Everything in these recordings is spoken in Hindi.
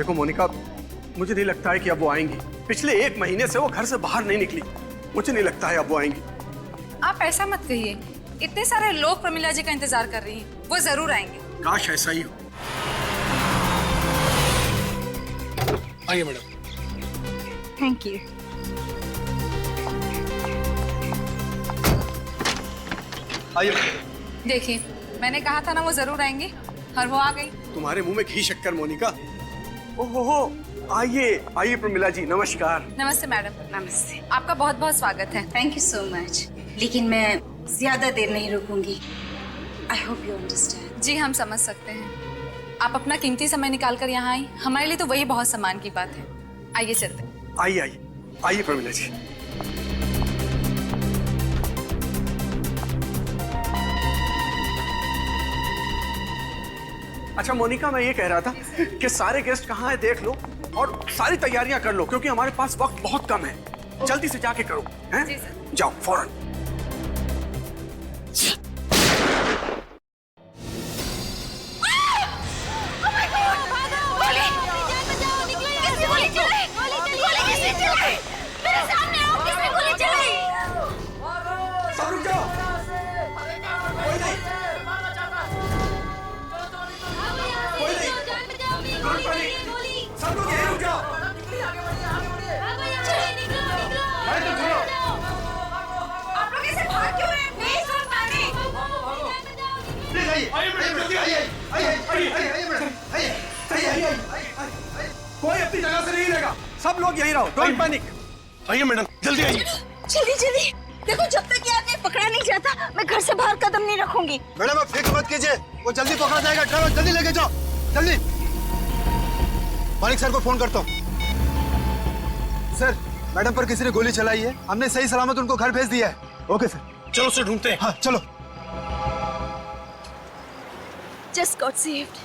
देखो मोनिका, मुझे नहीं लगता है कि अब वो आएंगी। पिछले 1 महीने से वो घर से बाहर नहीं निकली। मुझे नहीं लगता है अब वो आएंगी। आप ऐसा मत कहिए, इतने सारे लोग प्रमिला जी का इंतजार कर रही हैं, वो जरूर आएंगे। काश ऐसा ही हो। आइए मैडम। Thank you. आइए। देखिए, मैंने कहा था ना वो जरूर आएंगे, और वो आ गई। तुम्हारे मुंह में घी शक्कर मोनिका। ओहो, आइए आइए प्रमिला जी, नमस्कार। नमस्ते मैडम। नमस्ते। आपका बहुत बहुत स्वागत है। Thank you so much. लेकिन मैं ज्यादा देर नहीं रुकूंगी। I hope you understand. जी हम समझ सकते हैं, आप अपना कीमती समय निकाल कर यहाँ आई, हमारे लिए तो वही बहुत सम्मान की बात है। आइए चलते हैं। आइए आइए आइए प्रमिला जी। अच्छा मोनिका, मैं ये कह रहा था कि सारे गेस्ट कहाँ हैं देख लो और सारी तैयारियां कर लो, क्योंकि हमारे पास वक्त बहुत कम है। जल्दी से जाके करो, हैं? जी सर। जाओ फौरन। सब रुक जाओ। कोई नहीं। कोई नहीं। Don't panic. सब लोग यहीं रुक जाओ। अरे तो छोड़ो। आप लोग ऐसे भाग क्यों रहे हैं? Please don't panic. प्लीज आइए। जल्दी आइए। आइए मैडम। आइए। कोई अपनी जगह से नहीं हिलेगा। सब लोग यहीं रहो। Don't panic. आइए मैडम, जल्दी आइए। जल्दी जल्दी। देखो, जब तक ये आदमी पकड़ा नहीं जाता मैं घर से बाहर कदम नहीं रखूंगी। मैडम आप फिक्र मत कीजिए, वो जल्दी पकड़ा जाएगा। ड्राइवर जल्दी लेके जाओ, जल्दी। मालिक सर को फोन करता हूँ। सर, मैडम पर किसी ने गोली चलाई है, हमने सही सलामत उनको घर भेज दिया है। Okay sir. चलो उसे ढूंढते हैं। हाँ चलो। Just got saved.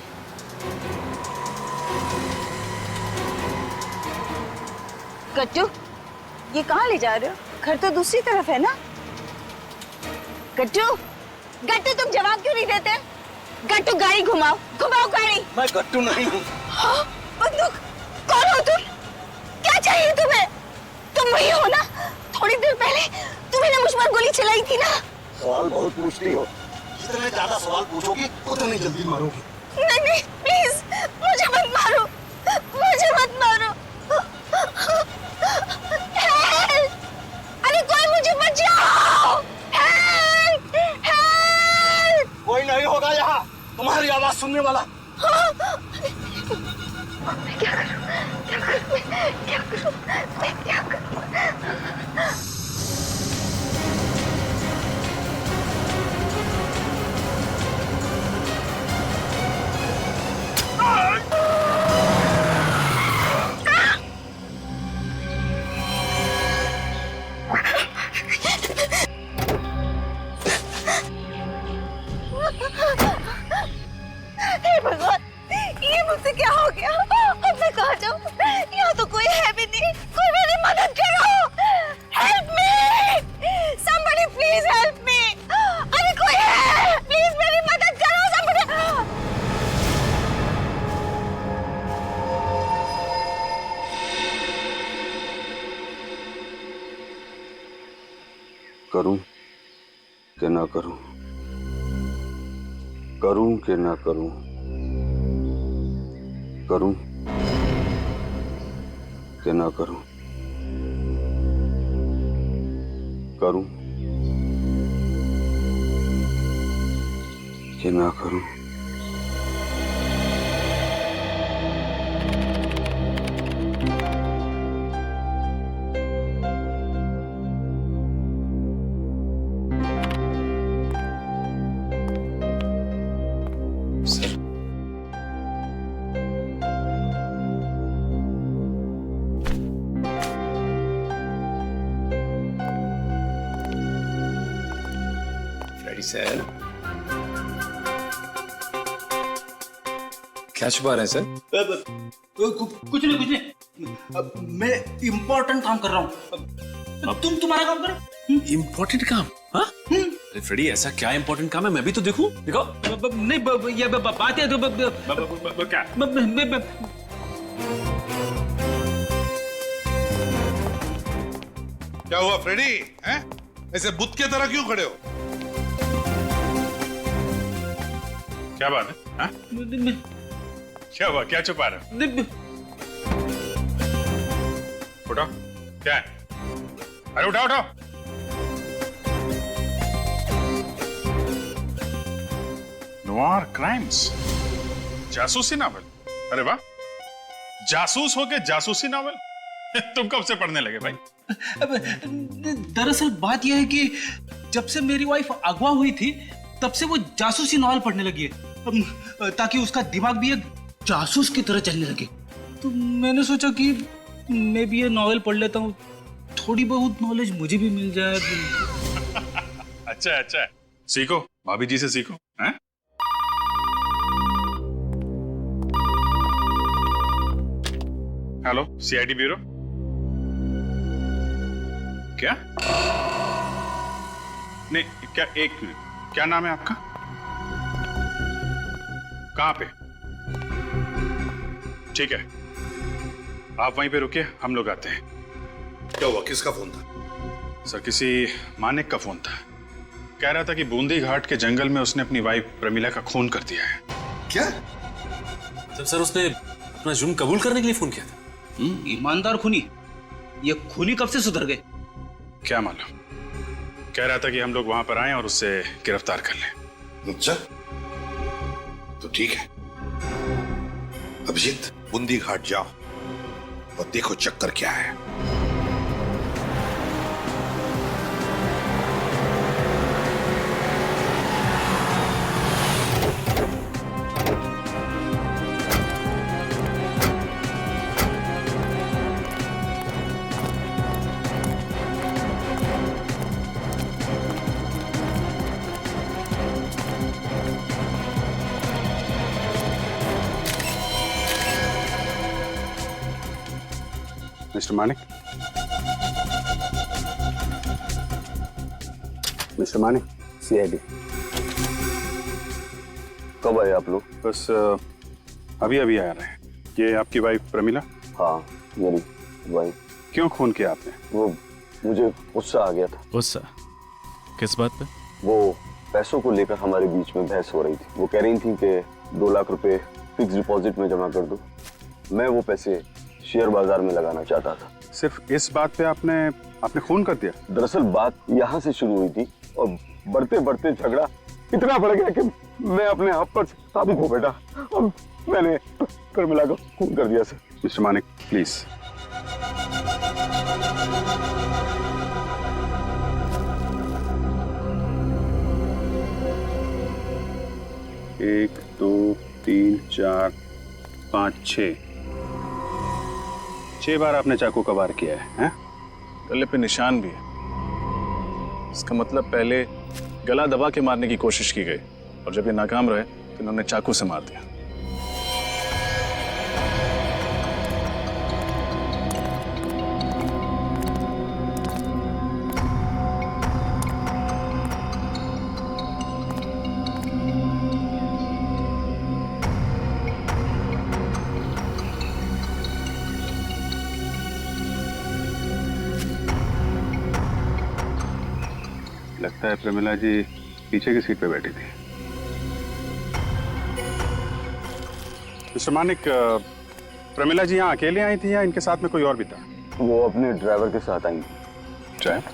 गट्टू, ये कहाँ ले जा रहे हो? घर तो दूसरी तरफ है ना? गट्टू, गट्टू तुम जवाब क्यों नहीं देते? गट्टू गाड़ी घुमाओ, घुमाओ गाड़ी। मैं गट्टू नहीं हूँ। हाँ, बंदूक। कौन हो तुम? क्या चाहिए तुम्हें? तुम वही हो ना? थोड़ी देर पहले तुम्हें मुझ पर गोली चलाई थी ना? सवाल बहुत पूछती हो, जितने ज्यादा सवाल पूछोगी उतनी जल्दी मारोगी। नहीं नहीं, प्लीज मुझे मत मारो, मुझे मत मारो। हेल्प! अरे कोई मुझे बचाओ! हेल्प! हेल्प! कोई नहीं होगा यहाँ तुम्हारी आवाज सुनने वाला। मैं क्या करूं? क्या करूं? क्या करूं? मैं क्या करूं? हे भगवान, ये मुझसे क्या हो गया? अब मैं कहाँ जाऊँ? यहाँ तो कोई है भी नहीं। कोई मेरी मदद करो! Help me! Somebody please help me! अरे कोई है? Please मेरी मदद करो! Somebody! करूं कि ना करूं, करूं कि ना करूं, करूं कि ना करूं, करूं कि ना करूं। सर क्या छुपा रहे हैं सर? कुछ नहीं। मैं इम्पोर्टेंट काम कर रहा हूँ। तुम तुम्हारा काम करो। इम्पोर्टेंट काम? हाँ? अरे फ्रेडी, ऐसा क्या इम्पोर्टेंट काम है? मैं भी तो देखूं। देखो नहीं, ये बात है तो क्या? क्या हुआ फ्रेडी? हैं? ऐसे बुत के तरह क्यों खड़े हो? क्या बात है? हाँ? क्या हुआ? क्या छुपा रहे हो? उठाओ। क्या है? अरे उठाओ उठाओ। नोवार क्राइम्स, जासूसी नावल। अरे वाह, जासूस होके जासूसी नावल तुम कब से पढ़ने लगे भाई? दरअसल बात यह है कि जब से मेरी वाइफ अगवा हुई थी तब से वो जासूसी नॉवल पढ़ने लगी है, ताकि उसका दिमाग भी एक जासूस की तरह चलने लगे। तो मैंने सोचा कि मैं भी ये नॉवल पढ़ लेता हूँ, थोड़ी बहुत नॉलेज मुझे भी मिल जाए। अच्छा अच्छा, सीखो, भाभी जी से सीखो। हैं? Hello, CID bureau. क्या? नहीं, क्या, एक मिनट, क्या नाम है आपका? कहां पे? ठीक है, आप वहीं पे रुकिए, हम लोग आते हैं। क्या हुआ? किसका फोन था? सर, किसी मानिक का फोन था। कह रहा था कि बूंदी घाट के जंगल में उसने अपनी वाइफ प्रमिला का खून कर दिया है। क्या? जब सर उसने अपना जुर्म कबूल करने के लिए फोन किया था। ईमानदार खूनी, ये खूनी कब से सुधर गए? क्या मालूम, कह रहा था कि हम लोग वहां पर आए और उससे गिरफ्तार कर लें। अच्छा, तो ठीक है। अभिजीत, बूंदी घाट जाओ और देखो चक्कर क्या है। Mister Manik, mister Manik, CID. कब आए आप लोग? बस अभी अभी आ रहे हैं। ये आपकी वाइफ प्रमिला? हाँ, मेरी वाइफ। क्यों खून किया आपने? वो मुझे गुस्सा आ गया था। गुस्सा? किस बात पे? वो पैसों को लेकर हमारे बीच में बहस हो रही थी। वो कह रही थी कि 2 लाख रुपए फिक्स डिपॉजिट में जमा कर दो। मैं वो पैसे शेयर बाजार में लगाना चाहता था। सिर्फ इस बात पे आपने खून कर दिया? दरअसल बात यहाँ से शुरू हुई थी और बढ़ते बढ़ते झगड़ा इतना बढ़ गया कि मैं अपने आप पर काबू खो बैठा और मैंने प्रमिला का खून कर दिया। Sir, mister Manik, please. एक, 2, 3, 4, 5, 6 बार आपने चाकू का वार किया है, हैं? गले पे निशान भी है। इसका मतलब पहले गला दबा के मारने की कोशिश की गई और जब ये नाकाम रहे तो इन्होंने चाकू से मार दिया। लगता है प्रमिला जी पीछे की सीट पे बैठी थी। मिस्टर मानिक, प्रमिला जी यहाँ अकेले आई थी या इनके साथ में कोई और भी था? वो अपने ड्राइवर के साथ आई। ड्राइवर?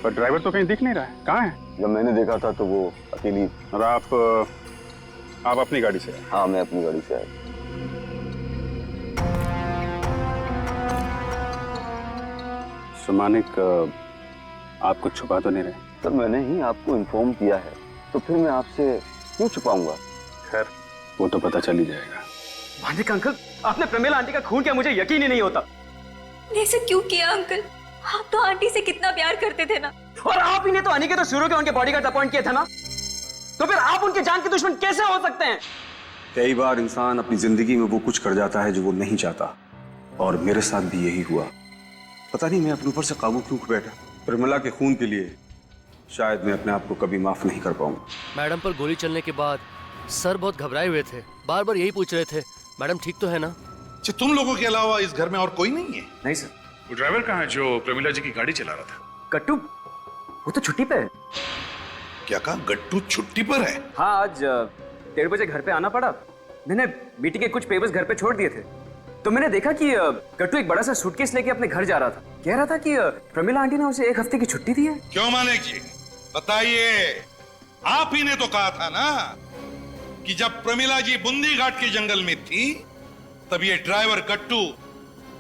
पर ड्राइवर तो कहीं दिख नहीं रहा है, कहाँ है? जब मैंने देखा था तो वो अकेली। और आप अपनी गाड़ी से आए? हाँ, मैं अपनी गाड़ी से आया। मिस्टर मानिक, आप कुछ छुपा तो नहीं रहे? सर, मैंने ही आपको इन्फॉर्म किया है तो फिर मैं आपसे क्यों छुपाऊंगा? खैर, वो तो पता चल ही जाएगा। मानिक अंकल, आपने प्रमिला आंटी का खून किया, मुझे यकीन ही नहीं होता। ऐसे क्यों किया अंकल? आप तो आंटी से कितना प्यार करते थे ना। और आप ही ने तो अनिकेत और शुरू के उनके बॉडीगार्ड अपॉइंट किए थे ना, तो फिर आप उनके जान के दुश्मन कैसे हो सकते हैं? कई बार इंसान अपनी जिंदगी में वो कुछ कर जाता है जो वो नहीं चाहता, और मेरे साथ भी यही हुआ। पता नहीं मैं अपने ऊपर से काबू क्यों खो बैठा। प्रमिला के खून के लिए शायद मैं अपने आप को कभी माफ नहीं कर पाऊंगा। मैडम पर गोली चलने के बाद सर बहुत घबराए हुए थे, बार बार यही पूछ रहे थे मैडम ठीक तो है ना। तुम लोगों के अलावा इस घर में और कोई नहीं है? नहीं सर, वो ड्राइवर कहाँ है जो प्रमिला जी की गाड़ी चला रहा था? गट्टू वो तो छुट्टी पे है। क्या कहा? गट्टू छुट्टी पर है? हाँ, आज 1:30 बजे घर पे आना पड़ा। मैंने मीटिंग के कुछ पेपर्स घर पे छोड़ दिए थे, तो मैंने देखा कि गट्टू एक बड़ा सा सूटकेस लेके अपने घर जा रहा था। कह रहा था कि प्रमिला आंटी ने उसे 1 हफ्ते की छुट्टी दी है। क्यों मानिक जी, बताइए। आप ही ने तो कहा था ना कि जब प्रमिला जी बूंदी घाट के जंगल में थी तब ये ड्राइवर गट्टू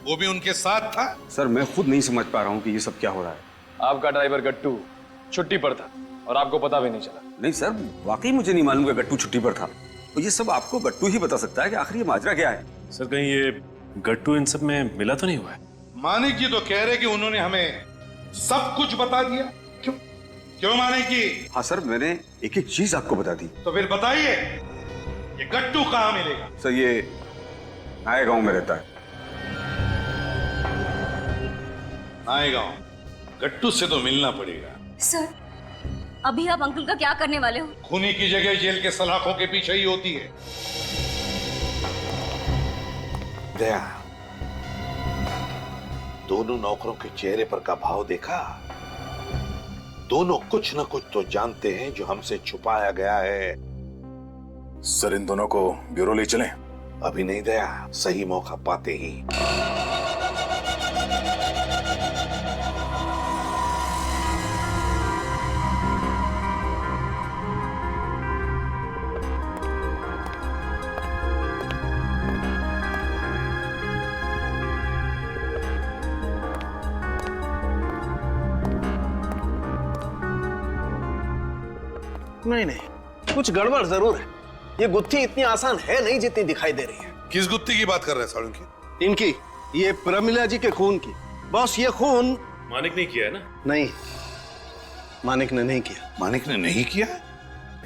वो भी उनके साथ था। सर मैं खुद नहीं समझ पा रहा हूँ कि ये सब क्या हो रहा है। आपका ड्राइवर गट्टू छुट्टी पर था और आपको पता भी नहीं चला। नहीं सर, वाकई मुझे नहीं मालूम कि गट्टू छुट्टी पर था। तो ये सब आपको गट्टू ही बता सकता है कि आखिर ये माजरा क्या है। सर कहीं ये गट्टू इन सब में मिला तो नहीं हुआ है? मानिक जी तो कह रहे कि उन्होंने हमें सब कुछ बता दिया। क्यों क्यों मानिक जी? हाँ सर, मैंने एक एक चीज आपको बता दी। तो फिर बताइए ये गट्टू कहाँ मिलेगा? सर ये नए गांव में रहता है। नए गांव? गट्टू से तो मिलना पड़ेगा। सर, अभी आप अंकल का क्या करने वाले हो? खूनी की जगह जेल के सलाखों के पीछे ही होती है। दया, दोनों नौकरों के चेहरे पर का भाव देखा? दोनों कुछ न कुछ तो जानते हैं जो हमसे छुपाया गया है। सर इन दोनों को ब्यूरो ले चलें? अभी नहीं दया, सही मौका पाते ही। नहीं, कुछ गड़बड़ जरूर है। ये गुत्थी इतनी आसान है नहीं जितनी दिखाई दे रही है। किस गुत्थी की बात कर रहे हैं सालुंकी? इनकी, ये प्रमिला जी के खून की। बॉस ये खून मानिक ने किया है ना? नहीं, मानिक ने नहीं किया। मानिक ने नहीं किया?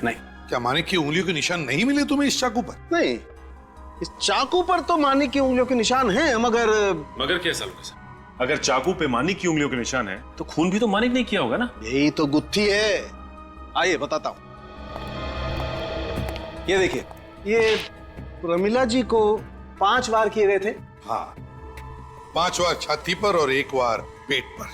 नहीं। क्या मानिक की उंगलियों के निशान नहीं मिले तुम्हें इस चाकू पर? नहीं, इस चाकू पर तो मानिक की उंगलियों के निशान हैं, मगर क्या सालुंकी सर? अगर चाकू पे मानिक की उंगलियों के निशान है तो खून भी तो मानिक ने किया होगा ना? यही तो गुत्थी है। आइए बताता हूं। ये देखिए, ये प्रमिला जी को 5 वार किए गए थे। हाँ, 5 वार छाती पर और 1 वार पेट पर।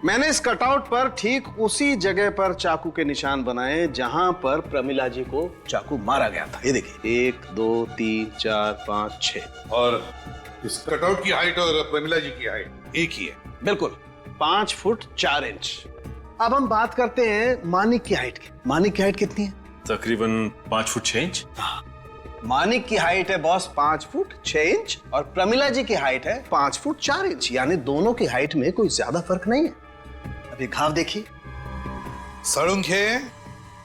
मैंने इस कटआउट पर ठीक उसी जगह पर चाकू के निशान बनाए जहां पर प्रमिला जी को चाकू मारा गया था। ये देखिए, 1 2 3 4 5 6। और इस कटआउट की हाइट और प्रमिला जी की हाइट एक ही है। बिल्कुल, 5 फुट 4 इंच। अब हम बात करते हैं मानिक की हाइट की। मानिक की हाइट कितनी है? तकरीबन 5 फुट 6 इंच। मानिक की हाइट है बॉस 5 फुट 6 इंच और प्रमिला जी की हाइट है 5 फुट 4 इंच। यानी दोनों की हाइट में कोई ज्यादा फर्क नहीं है। अभी घाव देखिए। सालुंखे,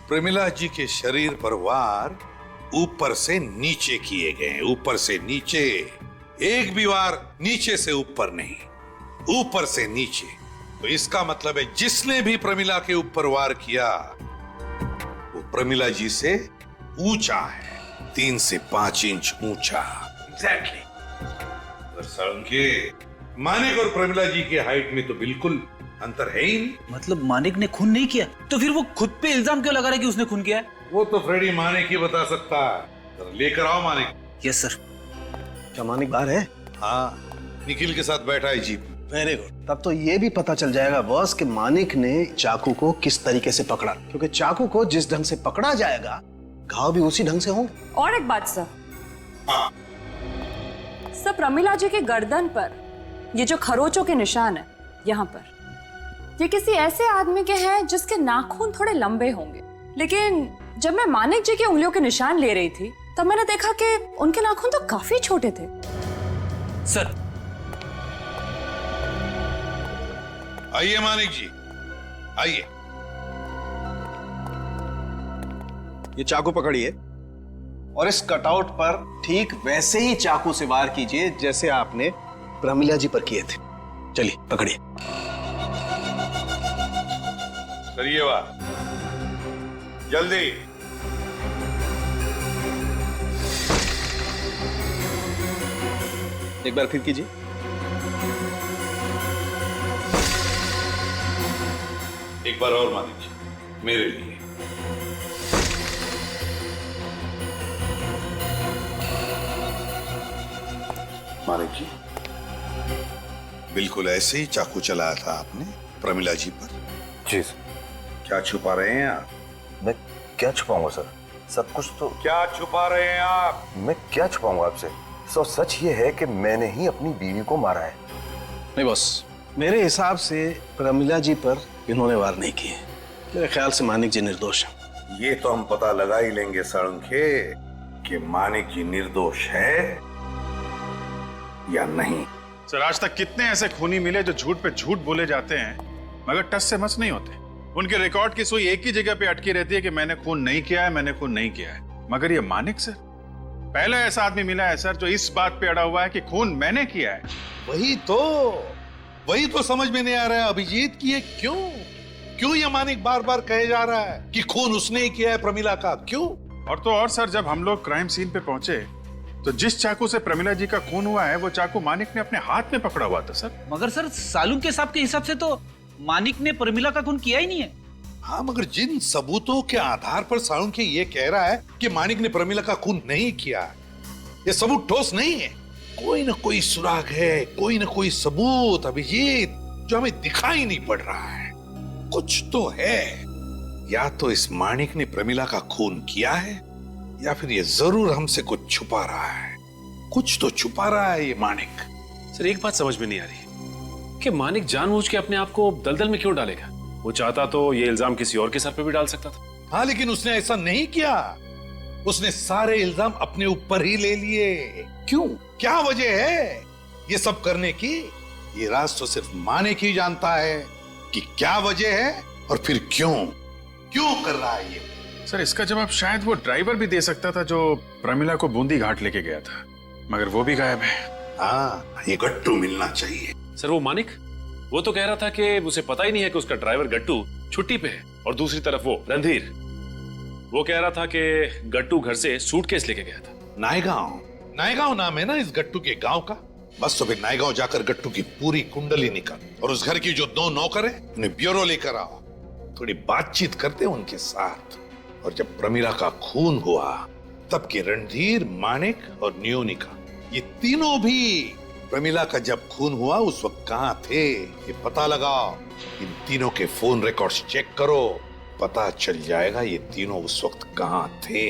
प्रमिला जी के शरीर पर वार ऊपर से नीचे किए गए हैं। ऊपर से नीचे, एक भी वार नीचे से ऊपर नहीं, ऊपर से नीचे। तो इसका मतलब है जिसने भी प्रमिला के ऊपर वार किया वो प्रमिला जी से ऊंचा है, 3 से 5 इंच ऊंचा। एग्जैक्टली। सालुंखे, मानिक और प्रमिला जी की हाइट में तो बिल्कुल अंतर है ही नहीं। मतलब मानिक ने खून नहीं किया, तो फिर वो खुद पे इल्जाम क्यों लगा रहा है कि उसने खून किया है? वो तो फ्रेडी मानिक ही बता सकता है। लेकर आओ मानिक। Yes sir. क्या मानिक बाहर है? हाँ, निखिल के साथ बैठा है जीप। Very good. तब तो ये भी पता चल जाएगा बॉस कि मानिक ने चाकू को किस तरीके से पकड़ा, क्योंकि चाकू को जिस ढंग से पकड़ा जाएगा घाव भी उसी ढंग से होंगे। और एक बात सर, सर प्रमिला जी के गर्दन पर ये जो खरोचों के निशान है यहाँ पर, ये किसी ऐसे आदमी के हैं जिसके नाखून थोड़े लंबे होंगे। लेकिन जब मैं मानिक जी की उंगलियों के निशान ले रही थी तब मैंने देखा कि उनके नाखून तो काफी छोटे थे। सर आइए मानिक जी, आइए। ये चाकू पकड़िए और इस कटआउट पर ठीक वैसे ही चाकू से वार कीजिए जैसे आपने प्रमिला जी पर किए थे। चलिए पकड़िए। करिए वार, जल्दी। एक बार फिर कीजिए। एक बार और मानिक जी, मेरे लिए। मानिक जी, बिल्कुल ऐसे ही चाकू चलाया था आपने प्रमिला जी पर? जी। क्या छुपा रहे हैं आप? मैं क्या छुपाऊंगा सर? सब कुछ तो। क्या छुपा रहे हैं आप? मैं क्या छुपाऊंगा आपसे? सो सच ये है कि मैंने ही अपनी बीवी को मारा है। नहीं बॉस, मेरे हिसाब से प्रमिला जी पर इन्होंने वार नहीं किए। मेरे ख्याल से मानिक जी निर्दोष हैं। ये तो हम पता लगा ही लेंगे साळुंखे कि मानिक जी निर्दोष है या नहीं। सर, आज तक कितने ऐसे खूनी मिले जो झूठ पे झूठ बोले जाते हैं मगर टस से मस नहीं होते। उनके रिकॉर्ड की सुई एक ही जगह पे अटकी रहती है कि मैंने खून नहीं किया है, मैंने खून नहीं किया है। मगर ये मानिक सर, पहला ऐसा आदमी मिला है सर जो इस बात पे अड़ा हुआ है कि खून मैंने किया है। वही तो समझ में नहीं आ रहा है अभिजीत की ये क्यों ये मानिक बार बार कहे जा रहा है कि खून उसने ही किया है प्रमिला का? क्यों? और तो और सर, जब हम लोग क्राइम सीन पे पहुंचे तो जिस चाकू से प्रमिला जी का खून हुआ है वो चाकू मानिक ने अपने हाथ में पकड़ा हुआ था सर। मगर सर, सालून के साहब के हिसाब से तो मानिक ने प्रमिला का खून किया ही नहीं है। हाँ, मगर जिन सबूतों के आधार पर साळुंखे ये कह रहा है कि मानिक ने प्रमिला का खून नहीं किया, ये सबूत ठोस नहीं है। कोई ना कोई सुराग है, कोई ना कोई सबूत अभिजीत जो हमें दिखाई नहीं पड़ रहा है। कुछ तो है, या तो इस मानिक ने प्रमिला का खून किया है या फिर ये जरूर हमसे कुछ छुपा रहा है। कुछ तो छुपा रहा है ये मानिक। सर, एक बात समझ में नहीं आ रही कि मानिक जानबूझ के अपने आप को दलदल में क्यों डालेगा? वो चाहता तो ये इल्जाम किसी और के सर पे भी डाल सकता था। हाँ, लेकिन उसने ऐसा नहीं किया। उसने सारे इल्जाम अपने ऊपर ही ले लिए। क्यों? क्या वजह है ये सब करने की? ये राज तो सिर्फ मानिक ही जानता है कि क्या वजह है और फिर क्यों कर रहा है ये। सर, इसका जवाब शायद वो ड्राइवर भी दे सकता था जो प्रमिला को बूंदी घाट लेके गया था, मगर वो भी गायब है। हाँ, ये गट्टू मिलना चाहिए। सर, वो मानिक वो तो कह रहा था कि उसे पता ही नहीं है कि उसका ड्राइवर गट्टू छुट्टी पे है, और दूसरी तरफ वो रणधीर, वो कह रहा था कि गट्टू घर से सूटकेस लेके गया था। नायगांव नाम है ना इस गट्टू के गांव का। बस तो फिर नायगांव जाकर गट्टू की पूरी कुंडली निकाल, और उस घर की जो 2 नौकर है उन्हें ब्यूरो लेकर आओ। थोड़ी बातचीत करते उनके साथ। और जब प्रमिला का खून हुआ तब के रणधीर, मानिक और नियोनिका, ये तीनों भी प्रमिला का जब खून हुआ उस वक्त कहां थे ये पता लगाओ। इन तीनों के फोन रिकॉर्ड्स चेक करो, पता चल जाएगा ये तीनों उस वक्त कहां थे।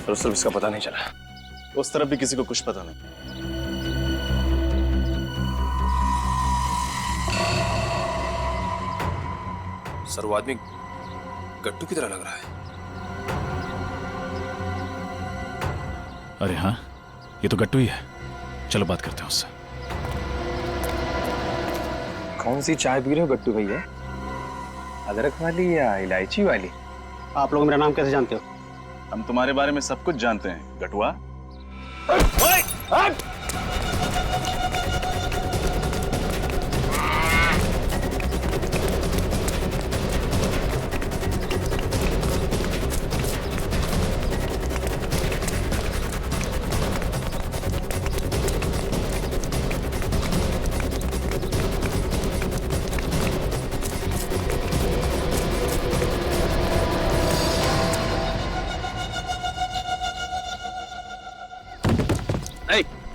और सिर्फ इसका पता नहीं चला, उस तरफ भी किसी को कुछ पता नहीं। सर, वो आदमी गट्टू की तरह लग रहा है। अरे हाँ, ये तो गट्टू ही है। चलो बात करते हैं उससे। कौन सी चाय पी रहे हो गट्टू भैया? अदरक वाली या इलायची वाली? आप लोग मेरा नाम कैसे जानते हो? हम तुम्हारे बारे में सब कुछ जानते हैं गटुआ।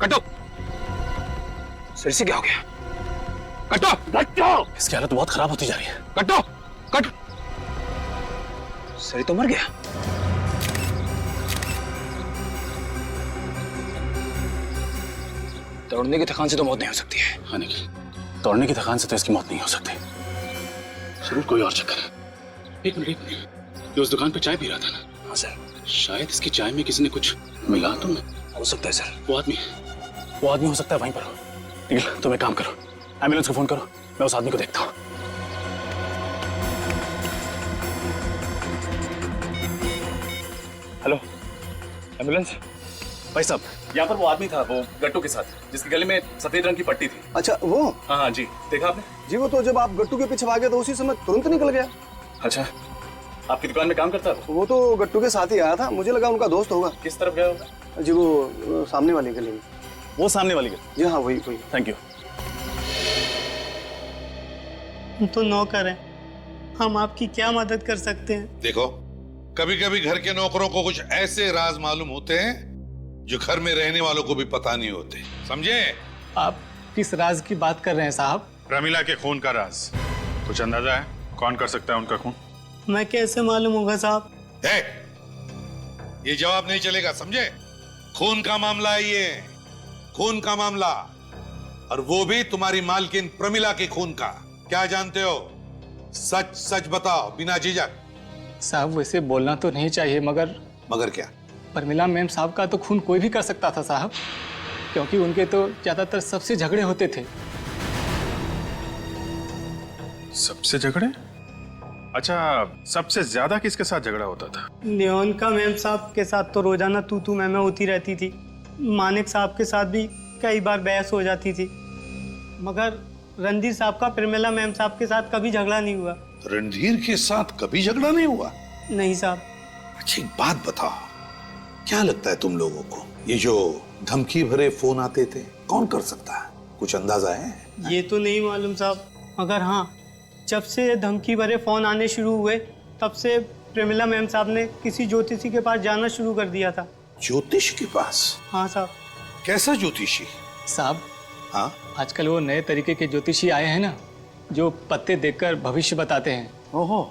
कटो! सर से क्या हो गया? कटो! कटो! इसकी हालत बहुत खराब होती जा रही है। कटो! कट! सर तो मर गया। दौड़ने की थकान से तो मौत नहीं हो सकती है। हाँ निखिल, दौड़ने की थकान से तो इसकी मौत नहीं हो सकती। जरूर कोई और चक्कर है। एक मिनट, ये उस दुकान पे चाय पी रहा था ना? हाँ सर। शायद इसकी चाय में किसी ने कुछ मिला तो नहीं? हो सकता है सर। वो आदमी हो सकता है वहीं पर हो। निखिल तुम एक काम करो, एम्बुलेंस को फोन करो, मैं उस आदमी को देखता हूँ। Hello ambulance. भाई साहब यहाँ पर वो आदमी था, वो गट्टू के साथ, जिसके गले में सफेद रंग की पट्टी थी। अच्छा वो? हाँ हाँ जी, देखा आपने? जी वो तो जब आप गट्टू के पीछे भागे तो उसी समय तुरंत निकल गया। अच्छा, आपकी दुकान में काम करता है वो? तो गट्टू के साथ ही आया था, मुझे लगा उनका दोस्त होगा। किस तरफ गया होगा? जी वो सामने वाली गली में। वो सामने वाली गली? जी हाँ वही वही। Thank you. हम तो नौकर हैं, हम आपकी क्या मदद कर सकते हैं? देखो, कभी कभी घर के नौकरों को कुछ ऐसे राज मालूम होते हैं जो घर में रहने वालों को भी पता नहीं होते, समझे? आप किस राज की बात कर रहे हैं साहब? प्रमिला के खून का राज कुछ अंदाजा है? कौन कर सकता है उनका खून? मैं कैसे मालूम होगा साहब? ये जवाब नहीं चलेगा, समझे? खून का मामला है ये, खून का मामला, और वो भी तुम्हारी मालकिन प्रमिला के खून का। क्या जानते हो? सच सच बताओ बिना झिझक। साहब वैसे बोलना तो नहीं चाहिए, मगर क्या? प्रमिला मैम साहब का तो खून कोई भी कर सकता था साहब, क्योंकि उनके तो ज्यादातर सबसे झगड़े होते थे। सबसे झगड़े? अच्छा, सबसे ज्यादा किसके साथ झगड़ा होता था? का मैम साहब के साथ तो रोजाना तू मैं होती रहती थी। मानिक साहब के साथ भी कई बार बहस हो जाती थी, मगर रणधीर साहब का प्रमिला मैम साहब के साथ कभी झगड़ा नहीं हुआ। रणधीर के साथ कभी झगड़ा नहीं हुआ? नहीं साहब। अच्छी बात बताओ, क्या लगता है तुम लोगों को, ये जो धमकी भरे फोन आते थे कौन कर सकता है? कुछ अंदाजा है? ये तो नहीं मालूम साहब, मगर हाँ, जब से धमकी भरे फोन आने शुरू हुए तब से प्रमिला मैम साहब ने किसी ज्योतिषी के पास जाना शुरू कर दिया था। ज्योतिष के पास? हाँ साहब। कैसा ज्योतिषी? साहब हाँ, आजकल वो नए तरीके के ज्योतिषी आए हैं ना, जो पत्ते देखकर भविष्य बताते हैं। ओहो,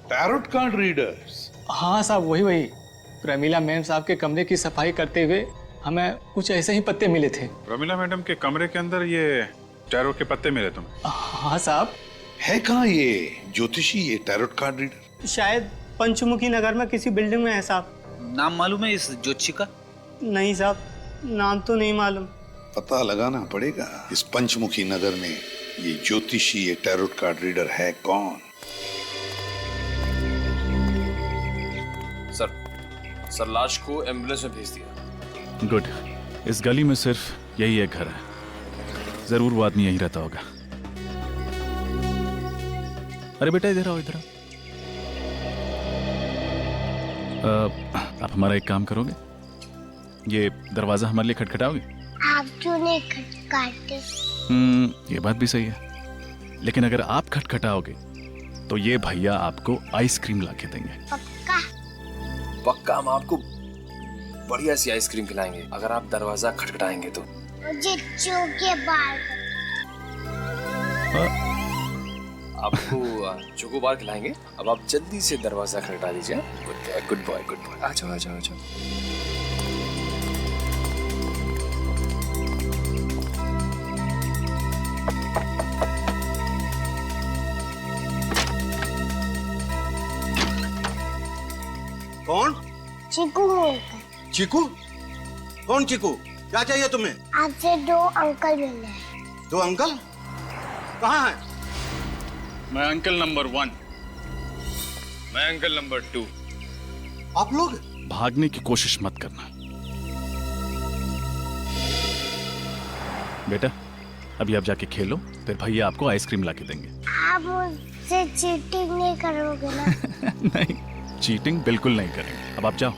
टैरोट कार्ड रीडर्स? हाँ साहब वही। प्रमिला मैम साहब के कमरे की सफाई करते हुए हमें कुछ ऐसे ही पत्ते मिले थे। प्रमिला मैडम के कमरे के अंदर ये टैरोट के पत्ते मिले तुम्हें? हाँ साहब। है कहाँ ये ज्योतिषी, ये टैरोट कार्ड रीडर? शायद पंचमुखी नगर में किसी बिल्डिंग में है साहब। नाम मालूम है इस ज्योतिषी का? नहीं साहब, नाम तो नहीं मालूम। पता लगाना पड़ेगा इस पंचमुखी नगर में ये ज्योतिषी, ये टैरोट कार्ड रीडर है कौन? सर लाश को एम्बुलेंस में भेज दिया। गुड। इस गली में सिर्फ यही एक घर है, जरूर वो आदमी यहीं रहता होगा। अरे बेटा इधर आओ, इधर आओ। आप हमारा एक काम करोगे? ये दरवाजा हमारे लिए खटखटाओगे? आप क्यों नहीं खटखटाते? ये बात भी सही है, लेकिन अगर आप खटखटाओगे तो ये भैया आपको आइसक्रीम ला के देंगे। पक्का? पक्का, हम आपको बढ़िया सी आइसक्रीम खिलाएंगे अगर आप दरवाजा खटखटाएंगे तो। मुझे चोके बार आपको चोको बार खिलाएंगे। अब आप जल्दी से दरवाजा खटखटा दीजिए। Good boy, good boy. आ जाओ, आ जाओ, आ जाओ। कौन? चीकू बोलकर। चीकू? कौन चीकू? क्या चाहिए तुम्हें? आपसे 2 अंकल मिले हैं। 2 अंकल? कहाँ हैं? मैं अंकल नंबर 1। मैं अंकल नंबर 2। आप लोग? भागने की कोशिश मत करना बेटा, अभी आप जाके खेलो, फिर भैया आपको आइसक्रीम ला के देंगे। आप मुझसे चीटिंग नहीं करोगे ना? नहीं, चीटिंग बिल्कुल नहीं करेंगे। अब आप जाओ।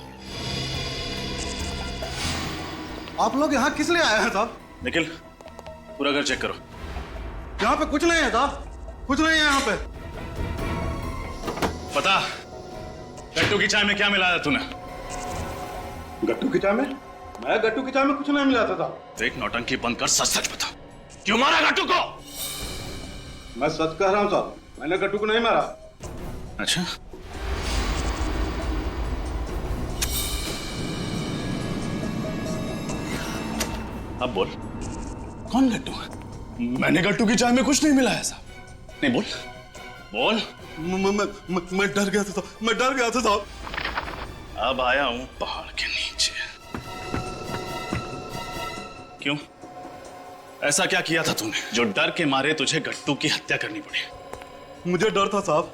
आप लोग यहाँ किस लिए आए हैं साहब? निखिल, पूरा घर चेक करो। यहाँ पे कुछ नहीं है साहब, कुछ नहीं है यहाँ पे। पता गट्टू की चाय में क्या मिलाया तूने? गट्टू की चाय में? मैं गट्टू की चाय में कुछ नहीं मिलाता था। देख, नौटंकी बंद कर, सच सच बता, क्यों मारा गट्टू को? मैं सच कह रहा हूँ साहब, मैंने गट्टू को नहीं मारा। अच्छा, अब बोल, कौन गट्टू है? मैंने गट्टू की चाय में कुछ नहीं मिलाया साहब। नहीं, बोल बोल। मैं डर गया था, मैं डर गया था साहब। अब आया हूं पहाड़ के नीचे। क्यों? ऐसा क्या किया था तूने जो डर के मारे तुझे गट्टू की हत्या करनी पड़ी? मुझे डर था साहब,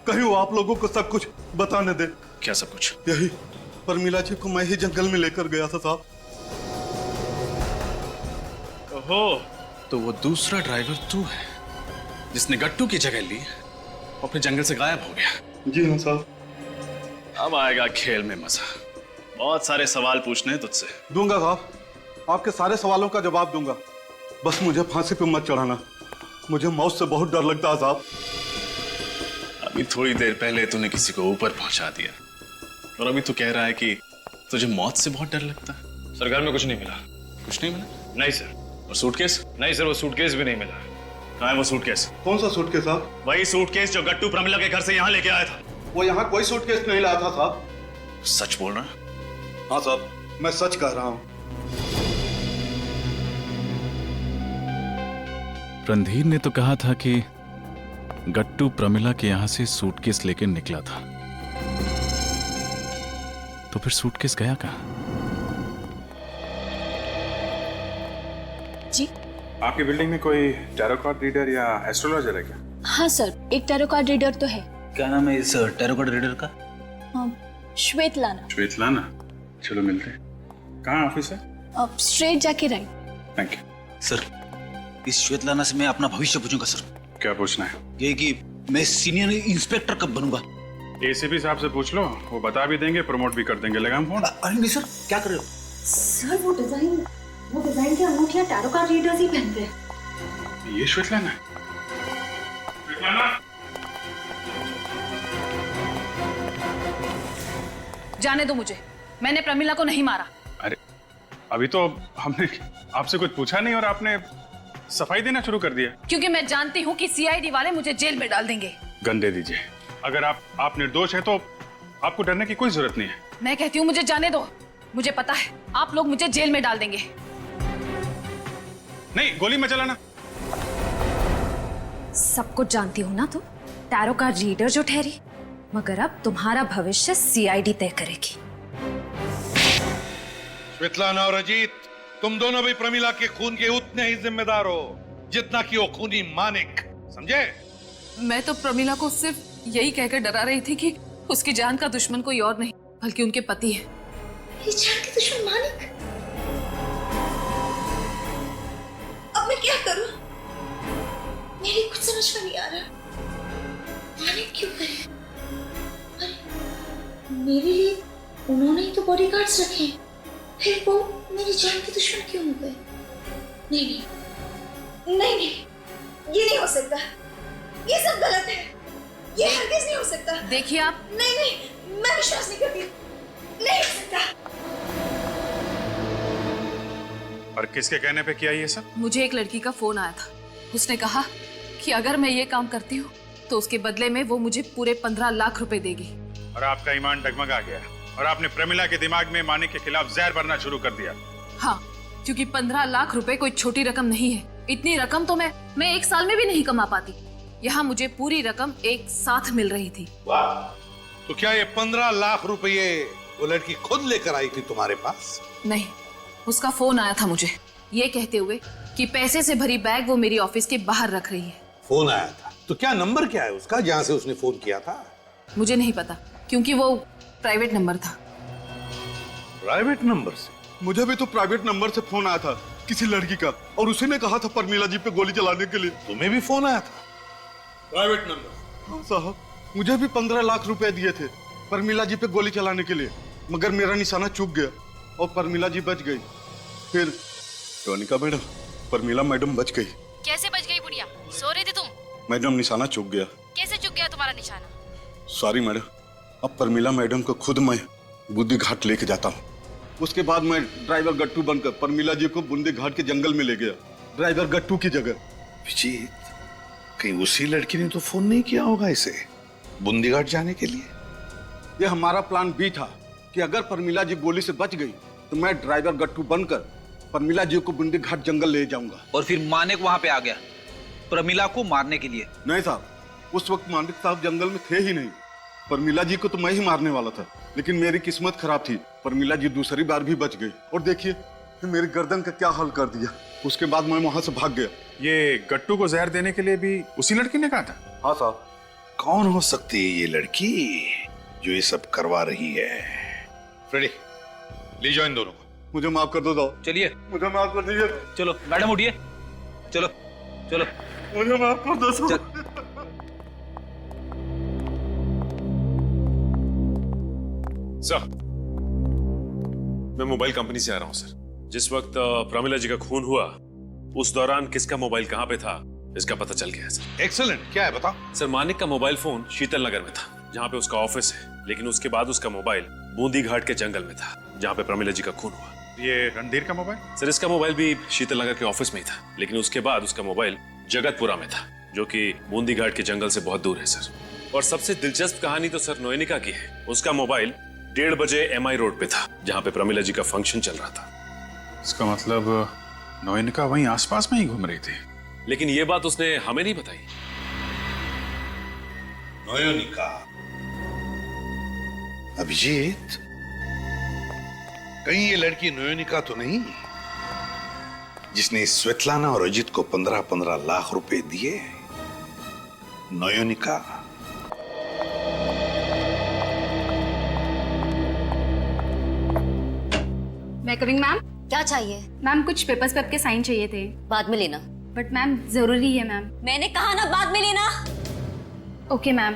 कहीं वो आप लोगों को सब कुछ बताने दे। क्या सब कुछ? यही परमिला जी को मैं ही जंगल में लेकर गया था साहब। ओहो, तो वो दूसरा ड्राइवर तू है जिसने गट्टू की जगह ली और फिर जंगल से गायब हो गया। जी हाँ साहब। अब आएगा खेल में मजा। बहुत सारे सवाल पूछने हैं तुझसे। दूंगा साहब, आपके सारे सवालों का जवाब दूंगा, बस मुझे फांसी पे मत चढ़ाना। मुझे मौत से बहुत डर लगता है साहब। अभी थोड़ी देर पहले तूने किसी को ऊपर पहुंचा दिया और अभी तू कह रहा है कि तुझे मौत से बहुत डर लगता है। सर घर में कुछ नहीं मिला। कुछ नहीं मिला? नहीं सर। और सूटकेस? नहीं सर, वो सूटकेस भी नहीं मिला। कहाँ है वो सूटकेस? कौन सा सूटकेस साहब? वही सूटकेस जो गट्टू प्रमिला के घर से यहाँ लेके आया था। वो यहाँ कोई सूटकेस नहीं लाया था साहब। सच बोल रहा है? हाँ साहब, मैं सच कह रहा हूँ। रणधीर ने तो कहा था कि गट्टू प्रमिला के यहां से सूटकेस लेकर निकला था, तो फिर सूटकेस गया कहां? जी आपकी बिल्डिंग में कोई टैरो कार्ड रीडर या एस्ट्रोलॉजर है क्या? हाँ सर, एक टैरो कार्ड रीडर तो है। क्या नाम है इस टैरो कार्ड रीडर का? श्वेतलाना। श्वेतलाना, चलो मिलते हैं। कहाँ ऑफिस है? स्ट्रेट जाके राइट। Thank you sir. इस श्वेतलाना से मैं अपना भविष्य पूछूंगा सर। क्या पूछना है? ये कि मैं सीनियर इंस्पेक्टर कब बनूंगा? एसीपी साहब से पूछ लो, वो बता भी देंगे, प्रमोट भी कर देंगे। लगाम फोन। अरे नहीं सर, क्या कर रहे हो? सर वो डिजाइन के अंगूठियां टैरो कार्ड रीडर्स ही पहनते हैं। ये श्वेतलाना है? जाने दो मुझे, मैंने प्रमिला को नहीं मारा। अरे अभी तो हमने आपसे कुछ पूछा नहीं और आपने सफाई देना शुरू कर दिया। क्योंकि मैं जानती हूँ कि सीआईडी वाले मुझे जेल में डाल देंगे। गन दे दीजिए। अगर आप निर्दोष है तो आपको डरने की कोई जरूरत नहीं है। मैं कहती हूँ मुझे जाने दो, मुझे पता है आप लोग मुझे जेल में डाल देंगे। नहीं, गोली मत चलाना। सब कुछ जानती हूँ ना तुम, टैरो कार्ड रीडर जो ठहरी, मगर अब तुम्हारा भविष्य सीआईडी तय करेगी। श्वेतलाना और अजीत, तुम दोनों भी प्रमिला के खून के उतने ही जिम्मेदार हो जितना कि वो खूनी मानिक, समझे? मैं तो प्रमिला को सिर्फ यही कहकर डरा रही थी कि उसकी जान का दुश्मन कोई और नहीं बल्कि उनके पति है। ये जान के दुश्मन मानिक? अब मैं क्या करूं? मेरी कुछ समझ में नहीं आ रहा। मानिक क्यों करे? अरे मेरे लिए उन्होंने ही तो बॉडीगार्ड्स रखे हैं, फिर वो मेरी जान के दुश्मन क्यों हो गए? नहीं, ये नहीं हो सकता। ये सब गलत है। ये हरगिज नहीं हो सकता। देखिए आप। नहीं, मैं विश्वास नहीं करती। नहीं हो सकता। और किसके कहने पे किया ये सब? मुझे एक लड़की का फोन आया था। उसने कहा कि अगर मैं ये काम करती हूँ तो उसके बदले में वो मुझे पूरे 15 लाख रुपए देगी। और आपका ईमान डगमगा गया और आपने प्रमिला के दिमाग में मानिक के खिलाफ जहर भरना शुरू कर दिया। हाँ, क्योंकि 15 लाख रुपए कोई छोटी रकम नहीं है। इतनी रकम तो मैं एक साल में भी नहीं कमा पाती। यहाँ मुझे पूरी रकम एक साथ मिल रही थी। वाह! तो क्या ये 15 लाख रुपये वो लड़की खुद लेकर आई थी तुम्हारे पास? नहीं, उसका फोन आया था मुझे ये कहते हुए कि पैसे से भरी बैग वो मेरी ऑफिस के बाहर रख रही है। फोन आया था? तो क्या नंबर क्या है उसका जहाँ से उसने फोन किया था? मुझे नहीं पता, क्योंकि वो प्राइवेट नंबर था। प्राइवेट नंबर से? मुझे भी तो प्राइवेट नंबर से फोन आया था किसी लड़की का, और उसी ने कहा था परमिला जी पे गोली चलाने के लिए। तुम्हें भी फोन आया था? Private number? हाँ साहब, मुझे भी 15 लाख रुपए दिए थे परमिला जी पे गोली चलाने के लिए, मगर मेरा निशाना चूक गया और परमिला जी बच गई। फिर टोनिका मैडम, परमिला मैडम बच गई। कैसे बच गई बुढ़िया? सो रही थी तुम? मैडम निशाना चूक गया। कैसे चुक गया तुम्हारा निशाना? सॉरी मैडम, अब परमिला मैडम को खुद मैं बूंदी घाट लेके जाता हूँ। उसके बाद मैं ड्राइवर गट्टू बनकर परमिला जी को बूंदी घाट के जंगल में ले गया, ड्राइवर गट्टू की जगह। विजीत, कहीं उसी लड़की ने तो फोन नहीं किया होगा इसे बूंदी घाट जाने के लिए? ये हमारा प्लान बी था कि अगर परमिला जी गोली से बच गई तो मैं ड्राइवर गट्टू बनकर परमिला जी को बूंदी घाट जंगल ले जाऊंगा। और फिर मानिक वहां पे आ गया प्रमिला को मारने के लिए? नहीं साहब, उस वक्त मानिक साहब जंगल में थे ही नहीं। परमिला जी को तो मैं ही मारने वाला था, लेकिन मेरी किस्मत खराब थी, परमिला जी दूसरी बार भी बच गई। और देखिए मेरी गर्दन का क्या हाल कर दिया। उसके बाद मैं वहां से भाग गया। ये गट्टू को जहर देने के लिए भी उसी लड़की ने कहा था? हाँ साहब। कौन हो सकती है ये लड़की जो ये सब करवा रही है? फ्रेडी, ले जाओ इन दोनों को। मुझे माफ कर दो साहब। चलिए, मुझे माफ कर दीजिए। चलो मैडम उठिए, चलो चलो, मुझे माफ कर दो साहब। सर, मैं मोबाइल कंपनी से आ रहा हूं सर। जिस वक्त प्रमिला जी का खून हुआ उस दौरान किसका मोबाइल कहां पे था इसका पता चल गया है सर। एक्सीलेंट, क्या है बताओ। सर, मानिक का मोबाइल फोन शीतल नगर में था जहां पे उसका ऑफिस है, लेकिन उसके बाद उसका मोबाइल बूंदी घाट के जंगल में था जहां पे प्रमिला जी का खून हुआ। ये रणधीर का मोबाइल? सर, इसका मोबाइल भी शीतल नगर के ऑफिस में ही था, लेकिन उसके बाद उसका मोबाइल जगतपुरा में था जो कि बूंदी घाट के जंगल से बहुत दूर है सर। और सबसे दिलचस्प कहानी तो सर नोएनिका की है। उसका मोबाइल 1:30 बजे MI रोड पे था जहां पे प्रमिला जी का फंक्शन चल रहा था। इसका मतलब नोएनिका वहीं आसपास में ही घूम रही थी। लेकिन ये बात उसने हमें नहीं बताई। नोएनिका, अभिजीत, कहीं ये लड़की नोएनिका तो नहीं जिसने स्वेतलाना और अजित को 15-15 लाख रुपए दिए? नोएनिका। मैं कमिंग मैम। क्या चाहिए? मैम कुछ पेपर्स पे आपके साइन चाहिए थे। बाद में लेना। बट मैम जरूरी है मैम। मैंने कहा ना बाद में लेना। Okay ma'am.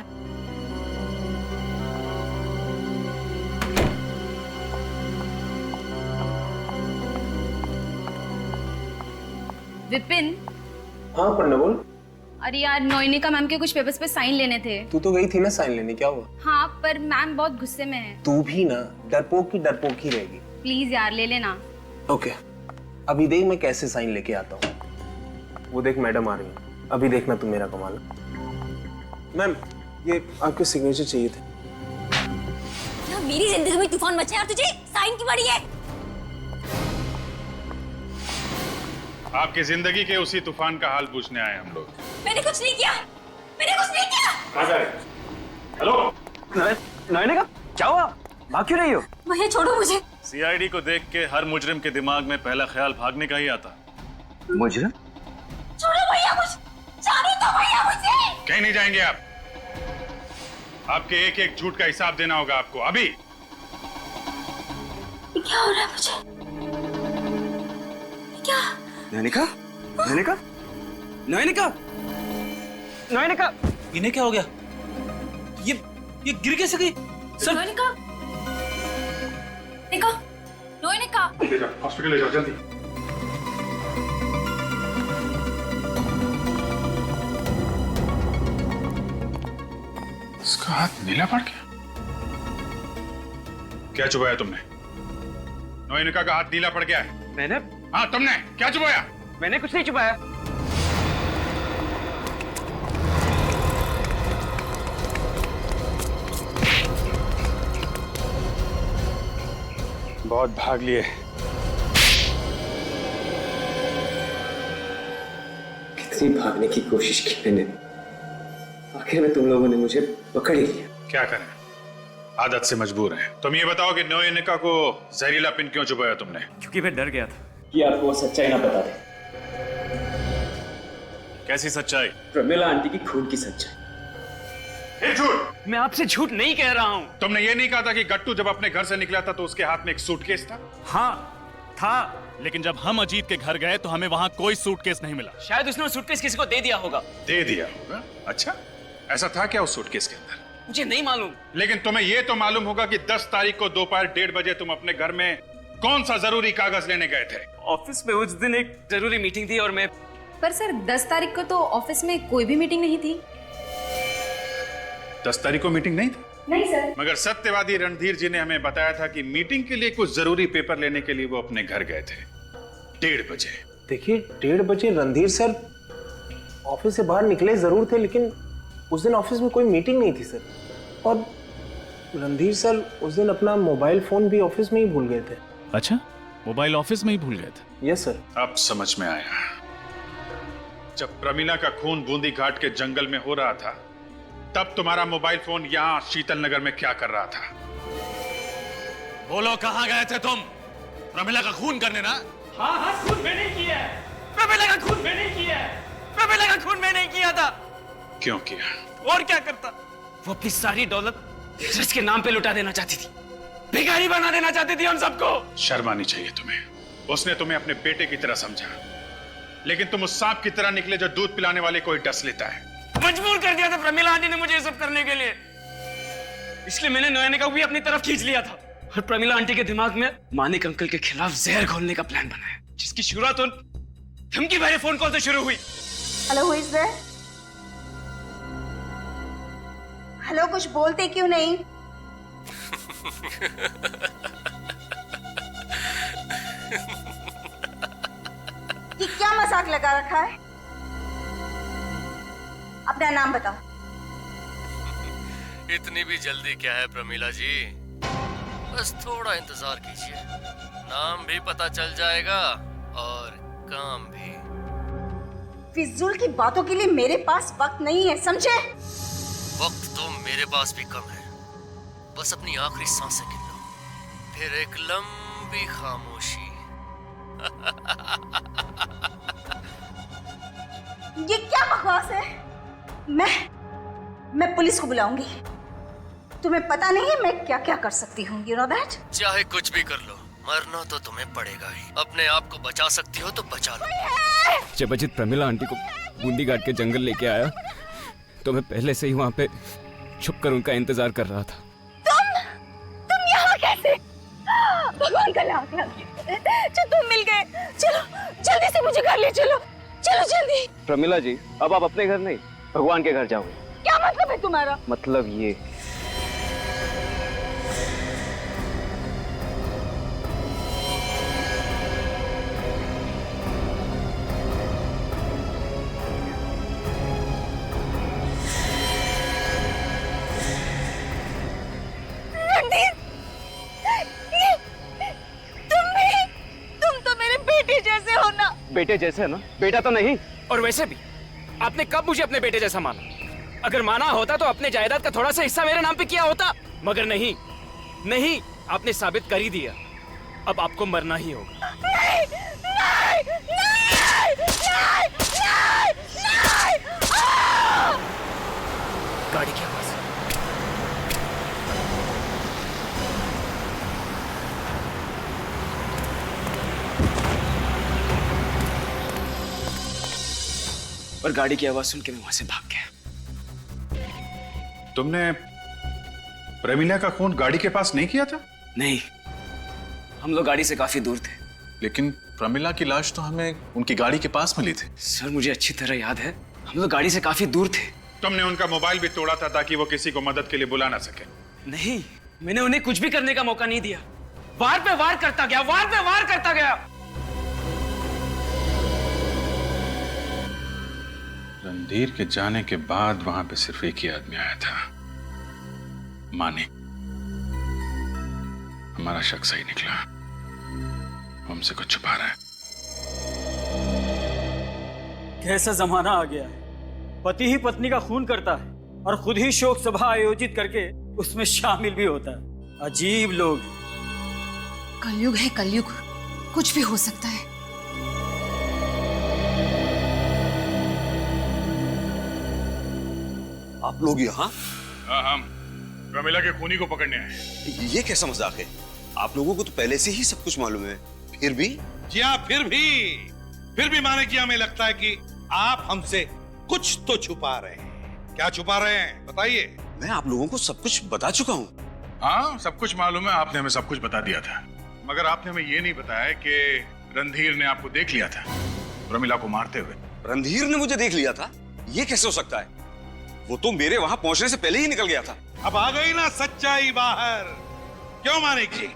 विपिन। हाँ पढ़ना बोल। अरे यार, नोएनिका मैम के कुछ पेपर्स पे साइन लेने थे। तू तो गई थी ना साइन लेने, क्या हुआ? हाँ, पर मैम बहुत गुस्से में है। तू भी ना डरपोक की रहेगी। प्लीज यार, ले लेना। ओके, अभी देख मैं कैसे साइन लेके आता हूँ। वो देख मैडम आ रही है, अभी देखना तुम मेरा कमाल। मैम, ये आपके सिग्नेचर चाहिए थे। मेरी जिंदगी में तूफान मचा यार, तुझे साइन की पड़ी है। आपकी जिंदगी के उसी तूफान का हाल पूछने आए हम लोग। मैंने कुछ नहीं किया, मैंने कुछ नहीं किया। कहाँ जा रहे? हेलो नोएनिका, क्या हुआ? भाग क्यों रही हो? भैया छोड़ो मुझे। CID को देख के हर मुजरिम के दिमाग में पहला ख्याल भागने का ही आता। मुजरिम? छोड़ो भैया मुझे, जाने दो भैया मुझे। कहीं नहीं जाएंगे आप। आपके एक एक झूठ का हिसाब देना होगा आपको अभी। क्या हो रहा है मुझे? क्या? नोएनिका, नोएनिका, नोएनिका, नोएनिका, इन्हें क्या हो गया? ये गिर कैसे गई? सर, नोएनिका, नोएनिका, हॉस्पिटल ले जाओ जल्दी। इसका हाथ नीला पड़ गया। क्या चुबाया तुमने? नोएनिका का हाथ नीला पड़ गया है। मैंने? हाँ तुमने क्या चुबाया? मैंने कुछ नहीं चुबाया। बहुत भाग लिए। कितनी भागने की कोशिश की मैंने, आखिर में तुम लोगों ने मुझे पकड़ ही लिया। क्या करें, आदत से मजबूर हैं। तुम ये बताओ कि नोएनिका को जहरीला पिन क्यों चुबाया तुमने? क्योंकि मैं डर गया था कि आपको वो सच्चाई ना बता दे। कैसी सच्चाई? प्रमिला आंटी की खून की सच्चाई। झूठ। मैं आपसे झूठ नहीं कह रहा हूँ। तुमने ये नहीं कहा था कि गट्टू जब अपने घर से निकला था तो उसके हाथ में एक सूटकेस था? हाँ था, लेकिन जब हम अजीत के घर गए तो हमें वहां कोई सूटकेस नहीं मिला। शायद उसने वो सूटकेस किसी को दे दिया होगा। दे दिया होगा? अच्छा, ऐसा था क्या उस सूटकेस के अंदर? मुझे नहीं मालूम। लेकिन तुम्हें ये तो मालूम होगा कि 10 तारीख को दोपहर 1:30 बजे तुम अपने घर में कौन सा जरूरी कागज लेने गए थे? ऑफिस में उस दिन एक जरूरी मीटिंग थी और मैं। पर सर 10 तारीख को तो ऑफिस में कोई भी मीटिंग नहीं थी। 10 तारीख को मीटिंग नहीं थी? नहीं सर। मगर सत्यवादी रणधीर जी ने हमें बताया था कि मीटिंग के लिए कुछ जरूरी पेपर लेने के लिए वो अपने घर गए थे 1:30 बजे। देखिए 1:30 बजे रणधीर सर ऑफिस से बाहर निकले जरूर थे, लेकिन उस दिन ऑफिस में कोई मीटिंग नहीं थी सर। और रणधीर सर उस दिन अपना मोबाइल फोन भी ऑफिस में ही भूल गए थे। अच्छा, मोबाइल ऑफिस में ही भूल गए थे? Yes sir. अब समझ में आया। जब प्रमिला का खून बूंदी घाट के जंगल में हो रहा था तब तुम्हारा मोबाइल फोन यहां शीतल नगर में क्या कर रहा था? बोलो, कहां गए थे तुम? प्रमिला का खून करने ना? हाँ, खून मैंने किया। प्रमिला का खून मैंने किया है। प्रमिला का खून मैंने किया था। क्यों किया? और क्या करता? वो अपनी सारी दौलत धीरज के नाम पे लुटा देना चाहती थी, भिखारी बना देना चाहती थी हम सबको। शर्म आनी चाहिए तुम्हें। उसने तुम्हें अपने बेटे की तरह समझा, लेकिन तुम उस सांप की तरह निकले जो दूध पिलाने वाले को ही डस लेता है। मजबूर कर दिया था प्रमिला आंटी ने मुझे ये सब करने के लिए, इसलिए मैंने नयने को भी अपनी तरफ खींच लिया था और प्रमिला आंटी के दिमाग में मानिक अंकल के खिलाफ जहर घोलने का प्लान बनाया, जिसकी शुरुआत उन धमकी भरे फोन कॉल से शुरू हुई। Hello, who is there? Hello, कुछ बोलते क्यों नहीं? ये क्या मजाक लगा रखा है? अपना नाम बताओ। इतनी भी जल्दी क्या है प्रमिला जी, बस थोड़ा इंतजार कीजिए, नाम भी पता चल जाएगा और काम भी। फिजूल की बातों के लिए मेरे पास वक्त नहीं है, समझे? वक्त तो मेरे पास भी कम है, बस अपनी आखिरी सांसें गिन लो, फिर एक लंबी खामोशी। ये क्या बकवास है? मैं पुलिस को बुलाऊंगी। तुम्हें पता नहीं है मैं क्या क्या कर सकती हूँ, you know that? चाहे कुछ भी कर लो, मरना तो तुम्हें पड़ेगा ही। अपने आप को बचा सकती हो तो बचा लो। जब अजित प्रमिला आंटी को बूंदी घाट के जंगल लेके आया तो मैं पहले से ही वहां पे छुपकर उनका इंतजार कर रहा था। तुम यहाँ कैसे? भगवान का लाख जो तुम मिल गए। चलो जल्दी से मुझे घर ले चलो, चलो जल्दी। प्रमिला जी, अब आप अपने घर नहीं भगवान के घर जाओगे। क्या मतलब है तुम्हारा? मतलब ये, बेटे जैसे है ना? बेटा तो नहीं। और वैसे भी आपने कब मुझे अपने बेटे जैसा माना? अगर माना होता तो अपने जायदाद का थोड़ा सा हिस्सा मेरे नाम पे किया होता, मगर नहीं, नहीं, आपने साबित कर ही दिया। अब आपको मरना ही होगा। नहीं, नहीं, नहीं, नहीं, नहीं, नहीं। गाड़ी की आवाज। और गाड़ी की आवाज सुन के मैं वहां से भाग गया। तुमने प्रमिला का खून गाड़ी के पास नहीं किया था? नहीं, हम लोग गाड़ी से काफी दूर थे। लेकिन प्रमिला की लाश तो हमें उनकी गाड़ी के पास मिली थी। सर मुझे अच्छी तरह याद है, हम लोग गाड़ी से काफी दूर थे। तुमने उनका मोबाइल भी तोड़ा था ताकि वो किसी को मदद के लिए बुला ना सके। नहीं, मैंने उन्हें कुछ भी करने का मौका नहीं दिया। वार पे वार करता गया, वार पे वार करता गया। रणधीर के जाने के बाद वहां पे सिर्फ एक ही आदमी आया था, मानिक। हमारा शक सही निकला, हमसे कुछ छुपा रहा है। कैसा जमाना आ गया है, पति ही पत्नी का खून करता है और खुद ही शोक सभा आयोजित करके उसमें शामिल भी होता है। अजीब लोग। कलयुग है कलयुग, कुछ भी हो सकता है। आप लोग यहाँ? हाँ, हम प्रमिला के खूनी को पकड़ने आए। ये कैसा मजाक है? आप लोगों को तो पहले से ही सब कुछ मालूम है, फिर भी? जी हाँ, फिर भी माने कि हमें लगता है कि आप हमसे कुछ तो छुपा रहे हैं। क्या छुपा रहे हैं बताइए? मैं आप लोगों को सब कुछ बता चुका हूँ। हाँ, सब कुछ मालूम है, आपने हमें सब कुछ बता दिया था, मगर आपने हमें ये नहीं बताया कि रणधीर ने आपको देख लिया था प्रमिला को मारते हुए। रणधीर ने मुझे देख लिया था? ये कैसे हो सकता है? वो तो मेरे वहां पहुंचने से पहले ही निकल गया था। अब आ गई ना सच्चाई बाहर। क्यों मानिक जी,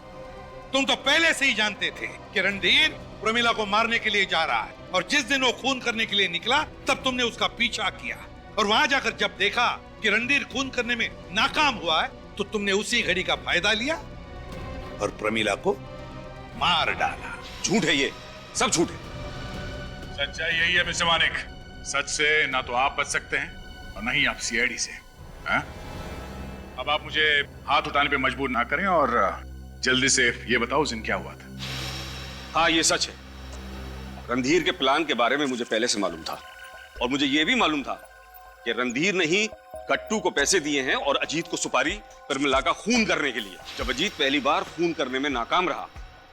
तुम तो पहले से ही जानते थे कि रणधीर प्रमिला को मारने के लिए जा रहा है, और जिस दिन वो खून करने के लिए निकला तब तुमने उसका पीछा किया, और वहां जाकर जब देखा कि रणधीर खून करने में नाकाम हुआ है तो तुमने उसी घड़ी का फायदा लिया और प्रमिला को मार डाला। झूठ है ये, सब झूठ है। सच्चाई यही है मिस्टर मानिक, सच से ना तो आप बच सकते हैं और ना ही आप सीआईडी से। हाँ? अब आप मुझे हाथ उठाने पे मजबूर ना करें और जल्दी से ये बताओ उस दिन क्या हुआ था। हाँ, ये सच है। रणधीर के प्लान के बारे में मुझे पहले से मालूम था और मुझे यह भी मालूम था कि रणधीर ने ही गट्टू को पैसे दिए हैं और अजीत को सुपारी प्रमिला का खून करने के लिए। जब अजीत पहली बार खून करने में नाकाम रहा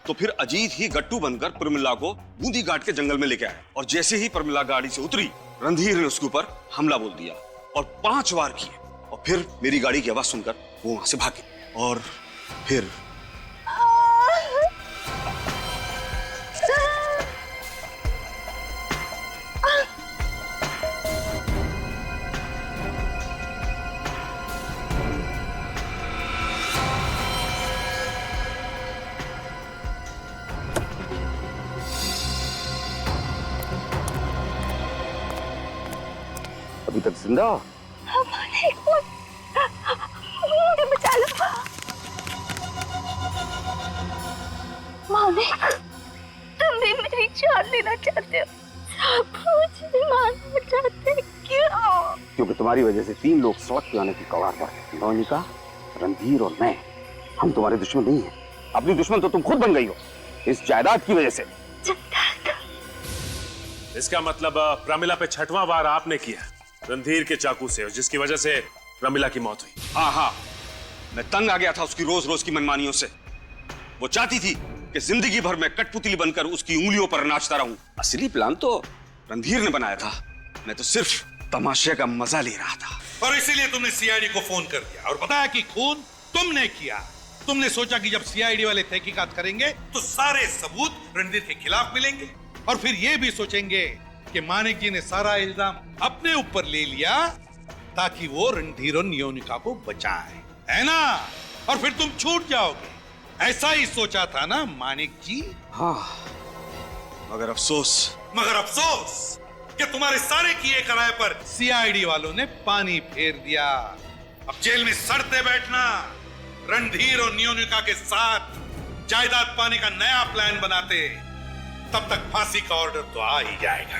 तो फिर अजीत ही गट्टू बनकर प्रमिला को बूंदी घाट के जंगल में लेके आया और जैसे ही प्रमिला गाड़ी से उतरी रणधीर ने उसके ऊपर हमला बोल दिया और 5 वार किए और फिर मेरी गाड़ी की आवाज सुनकर वो वहां से भागे और फिर अभी तक जिंदा हो? मुझे बचा लो मानिक, तुम भी मेरी जान लेना चाहते हो? सब मुझे मारना चाहते हैं, क्यों? क्योंकि तुम्हारी वजह से 3 लोग सड़क पे आने की कगार पर। नौनिका, रणधीर और मैं, हम तुम्हारे दुश्मन नहीं हैं। अपनी दुश्मन तो तुम खुद बन गई हो इस जायदाद की वजह से। इसका मतलब प्रमिला पे 6वां वार आपने किया रणधीर के चाकू से, जिसकी वजह से प्रमिला की मौत हुई। हाँ, मैं तंग आ गया था उसकी रोज रोज की मनमानियों से। वो चाहती थी कि जिंदगी भर में कठपुतली बनकर उसकी उंगलियों पर नाचता रहूं। असली प्लान तो रणधीर ने बनाया था, मैं तो सिर्फ तमाशे का मजा ले रहा था। और इसीलिए तुमने सीआईडी को फोन कर दिया और बताया कि खून तुमने किया। तुमने सोचा कि जब सीआईडी वाले तहकीकात करेंगे तो सारे सबूत रणधीर के खिलाफ मिलेंगे और फिर ये भी सोचेंगे कि मानिक जी ने सारा इल्जाम अपने ऊपर ले लिया ताकि वो रणधीर और नियोनिका को बचाए, है ना? और फिर तुम छूट जाओगे। ऐसा ही सोचा था ना मानिक जी? हाँ, मगर अफसोस कि तुम्हारे सारे किए कराए पर सीआईडी वालों ने पानी फेर दिया। अब जेल में सड़ते बैठना, रणधीर और नियोनिका के साथ जायदाद पाने का नया प्लान बनाते, तब तक फांसी का ऑर्डर तो आ ही जाएगा।